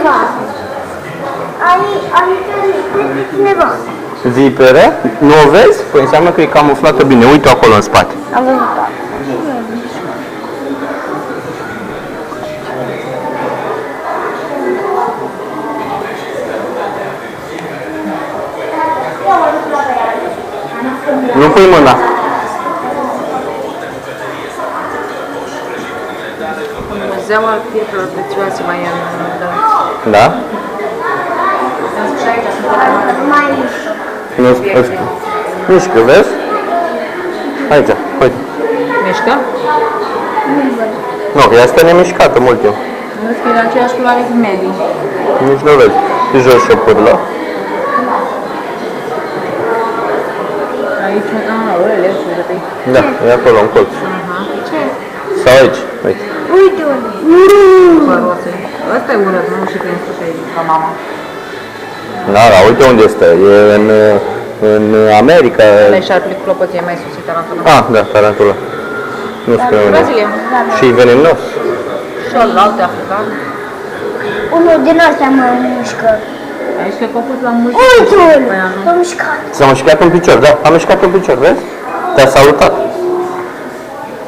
cineva. Aici este cineva. Vipere? Nu o vezi? Păi înseamnă că e camuflată bine. Uite acolo în spate. Am văzut-o. Nu pui mâna. Muzeul pietrelor prețioase mai e în Da? Mai mișto. Mișcă, vezi? Aici, uite. mișcă. Nu, ea stă nemișcată mult timp. Vezi că e de aceeași culoare cu mediu. Nici nu vezi. Și jos și o pârlă. Aici, ălele, uite-i. Da, e acolo, în colț. Ce? Sau aici, uite. Uite unde. Părose. Ăsta e urât, nu? Și prin sus aici, ca mama. Da, da, uite unde stă. E în America. Ăla e șarpele cu clopoțenie mai sus, e tarantula. Ah, da, tarantula. Nu știu unde. Brazilia. Și e venenos. Și alte african. Unul din ăsta mă mișcă. Aici cred că au pus la mult. Uite-l! Păi, nu. S-a mișcat. S-a mișcat un picior, da, a mișcat un picior, vezi? Te-a salutat.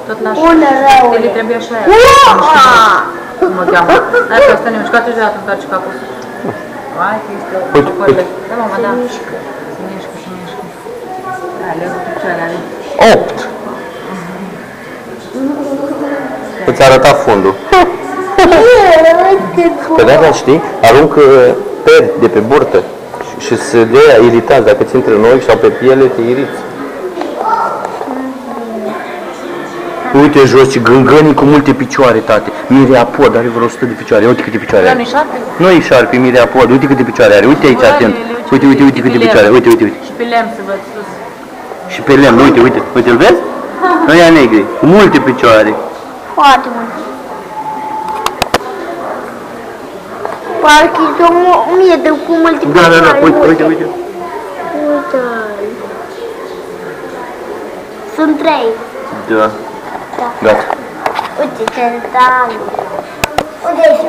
Tot la Bună, rău. El trebuie așa aia. Uaa! Cum o cheamă? Asta stă nemișcat și deodată întoarce capul. Hai că este o Uite, părere. uite. Da, mama, da. Se mișcă. Se mișcă. Ale, cu picioare ale. 8. Îți arăta fundul. Că de-aia, știi, arunc peri de pe burtă și se dea iritați. Dacă ți intre în ochi sau pe piele, te iriți. Uite jos, ce gângănii cu multe picioare, tate. Miriapod are vreo 100 de picioare. Uite câte picioare Da, are. nu-i șarpe? Nu e șarpe, Miriapod. Uite câte picioare are. Uite aici, atent. Uite, uite, uite câte picioare. Uite, uite, uite. Și pe lemn să văd sus. Și pe lemn, uite, uite. Uite, îl vezi? Nu ia negri. Cu multe picioare. Foarte mult. Parcă e o mie de cu multe Da, da, da. picioare Uite, multe. uite, uite. Uite-l. Sunt 3. Da. Gata. Uite ce tare. Uite aici.